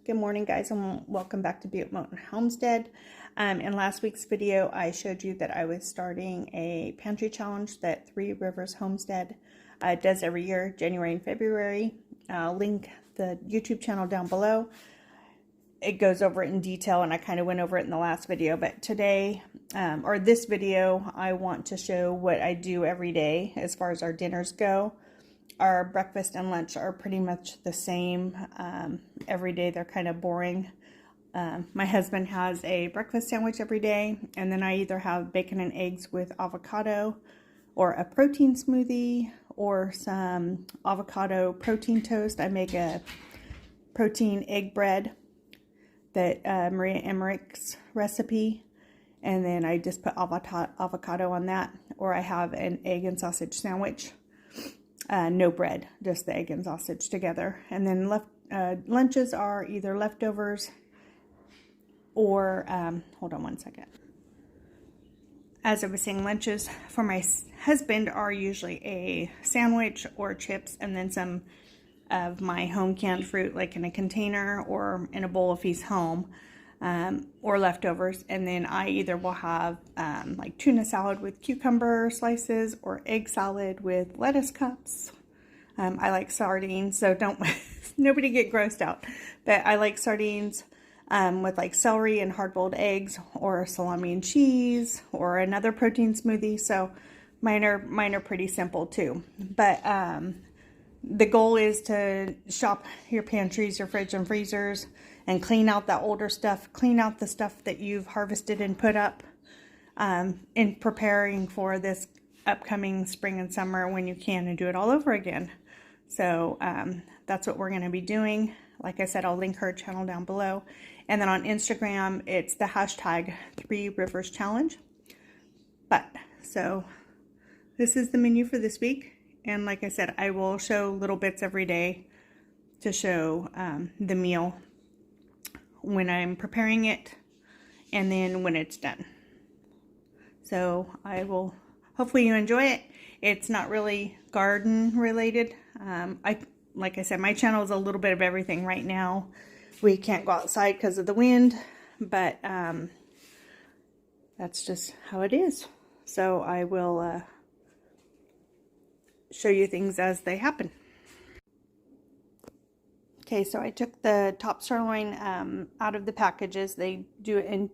Good morning, guys, and welcome back to Butte Mountain Homestead. In last week's video, I showed you that I was starting a pantry challenge that Three Rivers Homestead does every year, January and February. I'll link the YouTube channel down below. It goes over it in detail, and I kind of went over it in the last video. But today, or this video, I want to show what I do every day as far as our dinners go. Our breakfast and lunch are pretty much the same. Every day they're kind of boring. My husband has a breakfast sandwich every day, and then I either have bacon and eggs with avocado, or a protein smoothie, or some avocado protein toast. I make a protein egg bread that Maria Emmerich's recipe, and then I just put avocado on that, or I have an egg and sausage sandwich. No bread, just the egg and sausage together. And then lunches are either leftovers or, hold on one second. As I was saying, lunches for my husband are usually a sandwich or chips, and then some of my home canned fruit, like in a container or in a bowl if he's home, or leftovers. And then I either will have like tuna salad with cucumber slices, or egg salad with lettuce cups. I like sardines, so don't nobody get grossed out, but I like sardines with like celery and hard-boiled eggs, or salami and cheese, or another protein smoothie. So mine are pretty simple too. But the goal is to shop your pantries, your fridge and freezers, and clean out that older stuff, clean out the stuff that you've harvested and put up in preparing for this upcoming spring and summer when you can, and do it all over again. So that's what we're going to be doing. Like I said, I'll link her channel down below. And then on Instagram, it's the hashtag 3 Rivers Challenge. So this is the menu for this week. And like I said, I will show little bits every day to show the meal when I'm preparing it, and then when it's done. So hopefully you enjoy it. It's not really garden related. Like I said, my channel is a little bit of everything right now. We can't go outside because of the wind, but that's just how it is. So I will show you things as they happen. Okay, so I took the top sirloin out of the packages. They do it in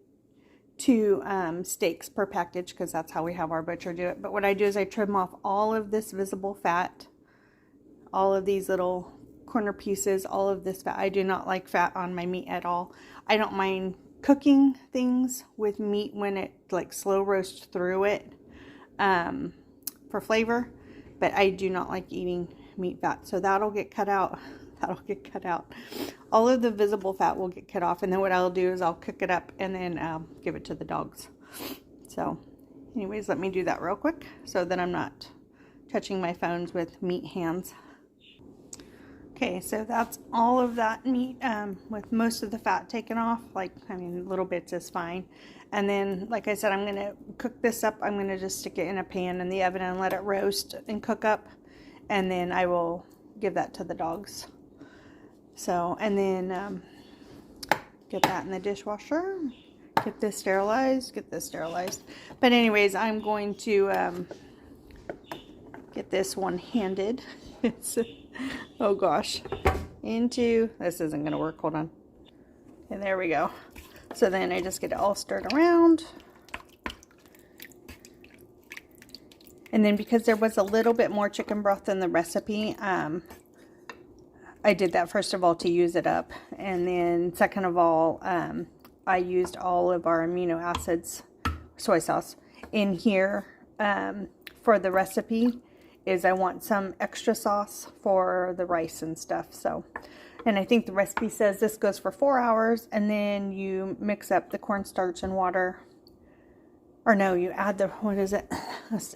2 steaks per package, because that's how we have our butcher do it. But what I do is I trim off all of this visible fat, all of these little corner pieces, all of this fat. I do not like fat on my meat at all. I don't mind cooking things with meat when it like slow roast through it for flavor, but I do not like eating meat fat. So that'll get cut out. That'll get cut out. All of the visible fat will get cut off, and then what I'll do is I'll cook it up and then give it to the dogs. So anyways, let me do that real quick so that I'm not touching my phones with meat hands. Okay, so that's all of that meat with most of the fat taken off. Little bits is fine. And then, like I said, I'm going to cook this up. I'm going to just stick it in a pan in the oven and let it roast and cook up. And then I will give that to the dogs. So, and then get that in the dishwasher. Get this sterilized. But anyways, I'm going to get this one-handed. Oh gosh, this isn't going to work, hold on. And there we go. So then I just get it all stirred around. And then because there was a little bit more chicken broth in the recipe, I did that first of all to use it up. And then second of all, I used all of our amino acids, soy sauce, in here for the recipe. I want some extra sauce for the rice and stuff. So, and I think the recipe says this goes for 4 hours, and then you mix up the cornstarch and water. Or no, you add the, what is it? Let's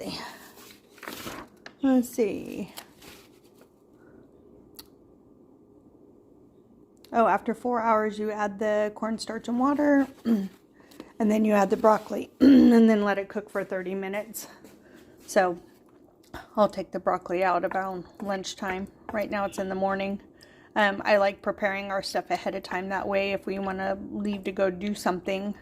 see. Oh, after 4 hours, you add the cornstarch and water, and then you add the broccoli, and then let it cook for 30 minutes. So I'll take the broccoli out about lunchtime. Right now it's in the morning. I like preparing our stuff ahead of time. That way, if we want to leave to go do something,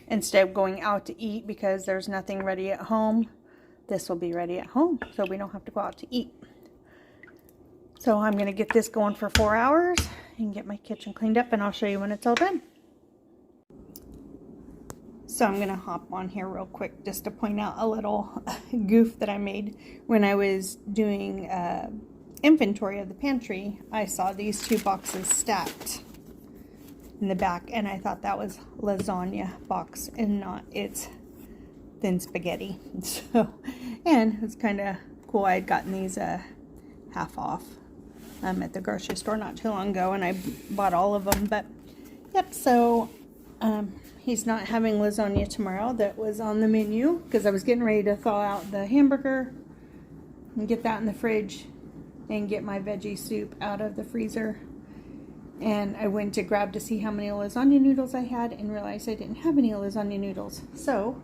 instead of going out to eat because there's nothing ready at home, this will be ready at home, so we don't have to go out to eat. So I'm going to get this going for 4 hours and get my kitchen cleaned up, and I'll show you when it's all done. So I'm going to hop on here real quick just to point out a little goof that I made when I was doing inventory of the pantry. I saw these 2 boxes stacked in the back, and I thought that was lasagna box and not it's thin spaghetti. So, and it's kind of cool. I had gotten these half off at the grocery store not too long ago, and I bought all of them. But yep, so he's not having lasagna tomorrow. That was on the menu because I was getting ready to thaw out the hamburger and get that in the fridge and get my veggie soup out of the freezer. And I went to grab to see how many lasagna noodles I had and realized I didn't have any lasagna noodles. So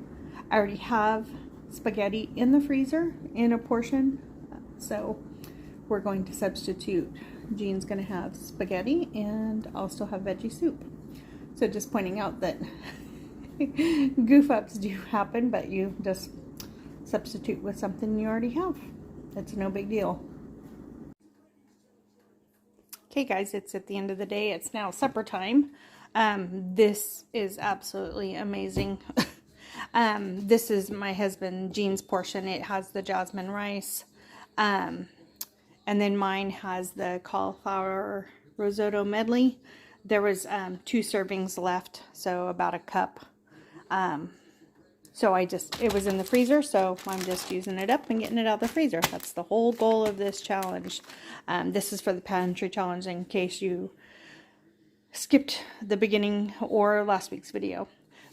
I already have spaghetti in the freezer in a portion. So we're going to substitute. Jean's going to have spaghetti and I'll still have veggie soup. So just pointing out that goof ups do happen, but you just substitute with something you already have. It's no big deal. Okay guys, it's at the end of the day. It's now supper time. This is absolutely amazing. This is my husband Jean's portion. It has the jasmine rice. And then mine has the cauliflower risotto medley. There was 2 servings left, so about a cup. So it was in the freezer, so I'm just using it up and getting it out of the freezer. That's the whole goal of this challenge. This is for the pantry challenge in case you skipped the beginning or last week's video.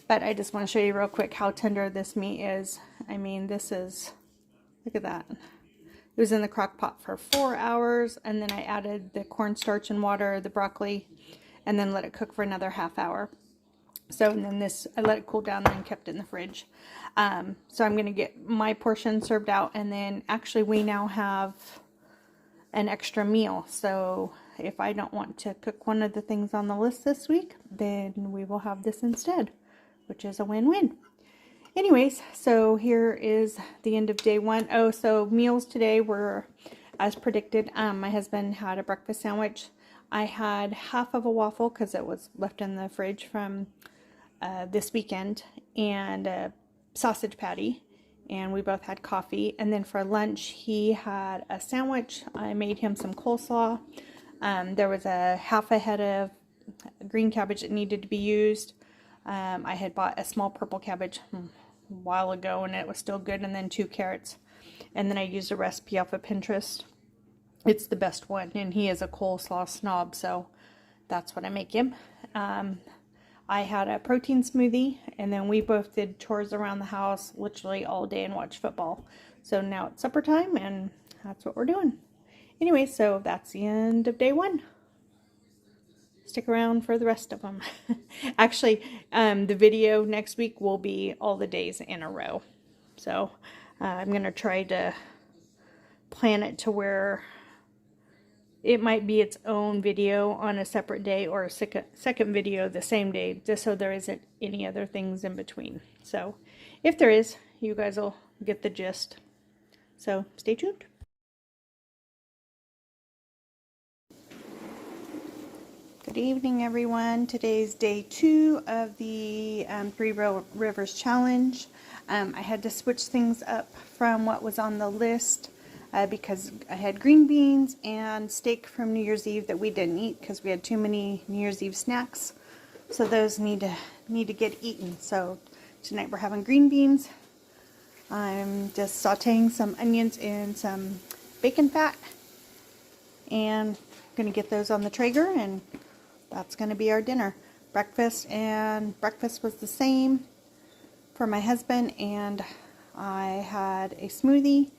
But I just want to show you real quick how tender this meat is. I mean, this is, look at that. It was in the crock pot for 4 hours, and then I added the cornstarch and water, the broccoli, and then let it cook for another half hour. So, and then this, I let it cool down and kept it in the fridge. So I'm going to get my portion served out, and then actually we now have an extra meal. So if I don't want to cook one of the things on the list this week, then we will have this instead, which is a win-win. Anyways, so here is the end of day 1. Oh, so meals today were as predicted. My husband had a breakfast sandwich. I had half of a waffle because it was left in the fridge from this weekend, and a sausage patty, and we both had coffee. And then for lunch he had a sandwich. I made him some coleslaw. There was a half a head of green cabbage that needed to be used. I had bought a small purple cabbage a while ago and it was still good, and then 2 carrots. And then I used a recipe off of Pinterest. It's the best one, and he is a coleslaw snob, so that's what I make him. I had a protein smoothie, and then we both did chores around the house literally all day and watched football. So now it's supper time, and that's what we're doing. Anyway, so that's the end of day 1. Stick around for the rest of them. Actually, the video next week will be all the days in a row. So I'm going to try to plan it to where it might be its own video on a separate day, or a second video the same day, just so there isn't any other things in between. So if there is, you guys will get the gist. So stay tuned. Good evening, everyone. Today's day 2 of the 3 Rivers Challenge. I had to switch things up from what was on the list because I had green beans and steak from New Year's Eve that we didn't eat because we had too many New Year's Eve snacks. So those need to get eaten. So tonight we're having green beans. I'm just sauteing some onions in some bacon fat, and I'm going to get those on the Traeger, and that's going to be our dinner. Breakfast was the same for my husband, and I had a smoothie.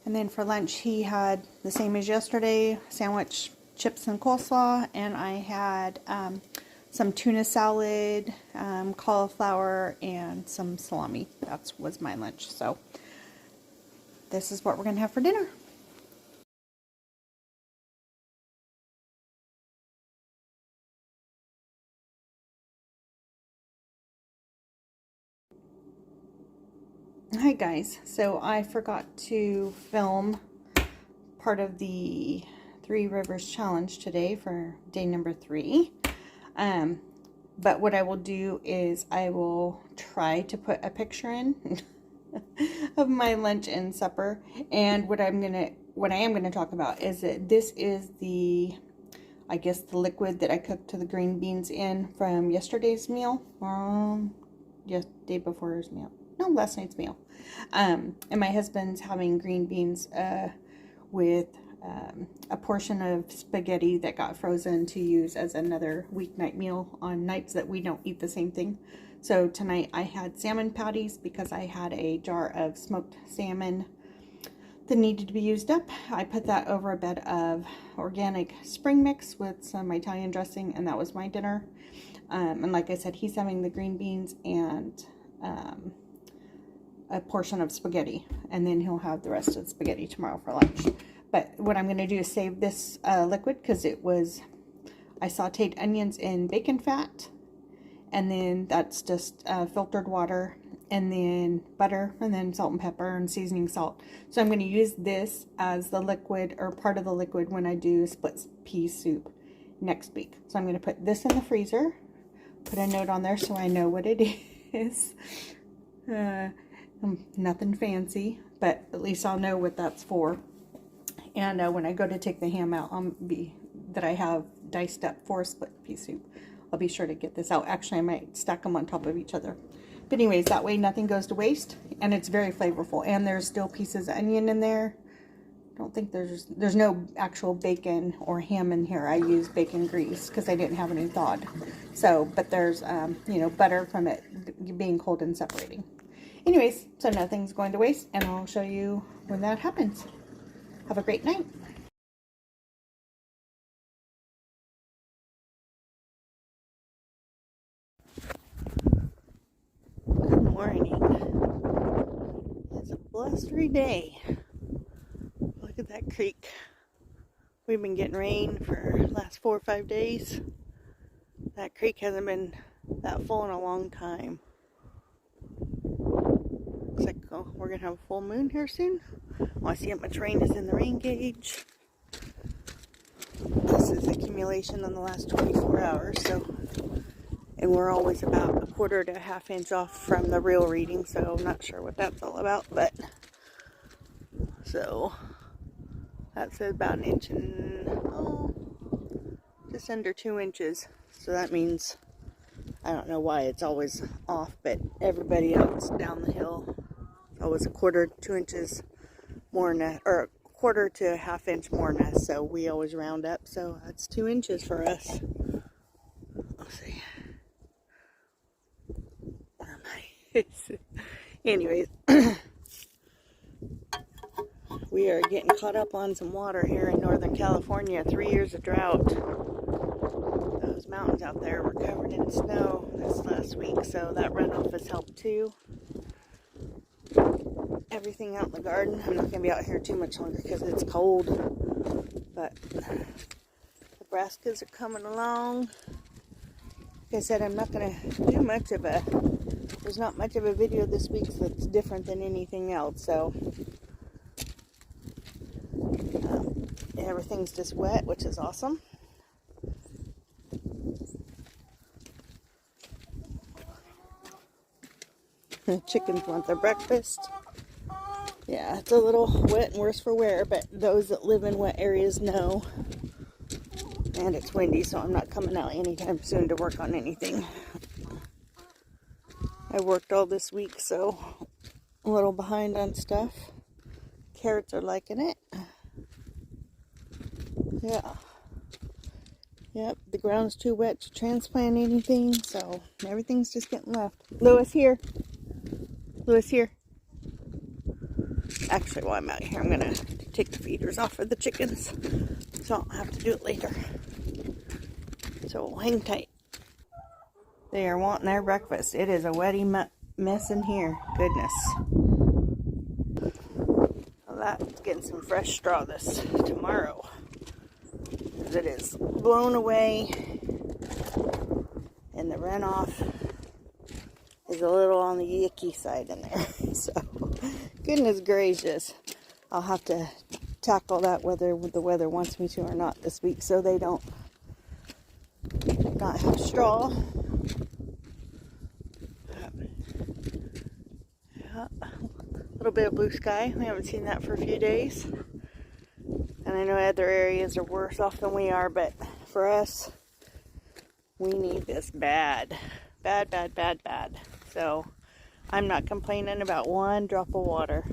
And then for lunch he had the same as yesterday, sandwich, chips and coleslaw, and I had some tuna salad, cauliflower, and some salami. That was my lunch. So this is what we're going to have for dinner. Hi guys, so I forgot to film part of the Three Rivers Challenge today for day number 3. But what I will do is I will try to put a picture in of my lunch and supper. And what I am gonna talk about is that this is the, I guess, the liquid that I cooked the green beans in from yesterday's meal. Yes, day before's meal. No, last night's meal. And my husband's having green beans with a portion of spaghetti that got frozen to use as another weeknight meal on nights that we don't eat the same thing. So tonight I had salmon patties because I had a jar of smoked salmon that needed to be used up. I put that over a bed of organic spring mix with some Italian dressing, and that was my dinner. And like I said, he's having the green beans and a portion of spaghetti, and then he'll have the rest of the spaghetti tomorrow for lunch. But what I'm going to do is save this liquid because I sauteed onions in bacon fat, and then that's just filtered water, and then butter, and then salt and pepper and seasoning salt. So I'm going to use this as the liquid, or part of the liquid, when I do split pea soup next week. So I'm going to put this in the freezer, put a note on there so I know what it is. Nothing fancy, but at least I'll know what that's for. And when I go to take the ham out, that I have diced up for split pea soup, I'll be sure to get this out. Actually, I might stack them on top of each other. But anyways, that way nothing goes to waste, and it's very flavorful. And there's still pieces of onion in there. I don't think there's no actual bacon or ham in here. I use bacon grease because I didn't have any thawed. So, but there's you know, butter from it being cold and separating. Anyways, so nothing's going to waste, and I'll show you when that happens. Have a great night. Good morning. It's a blustery day. Look at that creek. We've been getting rain for the last 4 or 5 days. That creek hasn't been that full in a long time. Looks like we're going to have a full moon here soon. Want to see how much rain is in the rain gauge. This is accumulation in the last 24 hours, and we're always about a quarter to a half inch off from the real reading, so I'm not sure what that's all about, but so that says about an inch and just under 2 inches. So that means, I don't know why it's always off, but everybody else down the hill, it's always a quarter, 2 inches more than that, or a quarter to a half inch more than us, so we always round up, so that's 2 inches for us. Let's see. Anyways, we are getting caught up on some water here in Northern California. 3 years of drought. Those mountains out there were covered in snow this last week, so that runoff has helped too. Everything out in the garden. I'm not going to be out here too much longer because it's cold, but the brassicas are coming along. Like I said, I'm not going to do much of there's not much of a video this week that's different than anything else, so everything's just wet, which is awesome. The chickens want their breakfast. Yeah, it's a little wet and worse for wear, but those that live in wet areas know. And it's windy, so I'm not coming out anytime soon to work on anything. I worked all this week, so a little behind on stuff. Carrots are liking it. Yeah. Yep, the ground's too wet to transplant anything, so everything's just getting left. Lewis, here. Lewis, here. Actually, while I'm out here, I'm going to take the feeders off of the chickens, so I don't have to do it later. So hang tight. They are wanting their breakfast. It is a wetty mess in here. Goodness. Well, that's getting some fresh straw this tomorrow. It is blown away, and the runoff is a little on the yucky side in there. So, goodness gracious. I'll have to tackle that whether the weather wants me to or not this week, so they don't not have straw. Yeah. A little bit of blue sky. We haven't seen that for a few days. And I know other areas are worse off than we are, but for us, we need this bad. Bad, bad, bad, bad. So, I'm not complaining about one drop of water.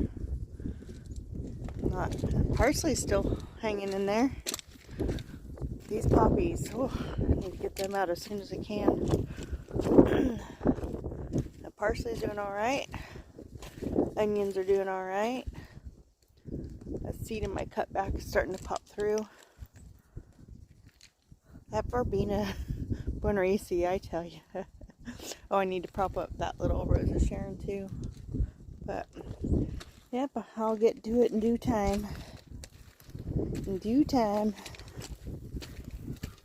Not parsley's still hanging in there. These poppies, oh, I need to get them out as soon as I can. The parsley's doing all right. Onions are doing all right. A seed in my cutback is starting to pop through. That Barbina Bonarisi, I tell you. Oh, I need to prop up that little Rose of Sharon too. But, yep, I'll get to it in due time. In due time.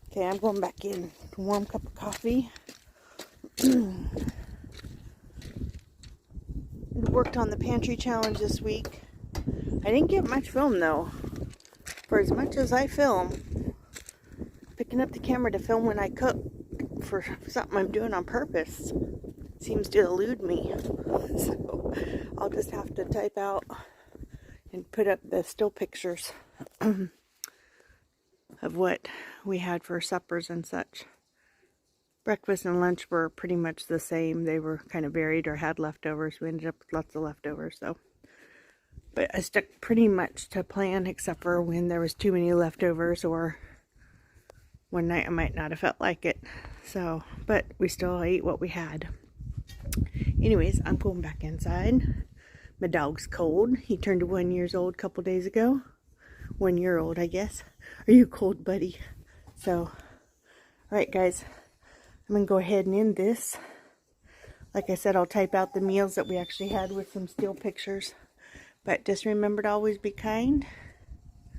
Okay, I'm going back in. A warm cup of coffee. Worked on the pantry challenge this week. I didn't get much film though. For as much as I film, picking up the camera to film when I cook for something I'm doing on purpose seems to elude me. So I'll just have to type out and put up the still pictures of what we had for suppers and such. Breakfast and lunch were pretty much the same. They were kind of varied or had leftovers. We ended up with lots of leftovers, so. But I stuck pretty much to plan, except for when there was too many leftovers or one night I might not have felt like it. So, but we still ate what we had. Anyways, I'm going back inside. My dog's cold. He turned 1 year old a couple days ago. 1 year old, I guess. Are you cold, buddy? So, alright guys. I'm going to go ahead and end this. Like I said, I'll type out the meals that we actually had with some still pictures. But just remember to always be kind.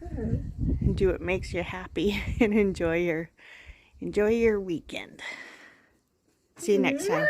And do what makes you happy. And enjoy your weekend. See you next time.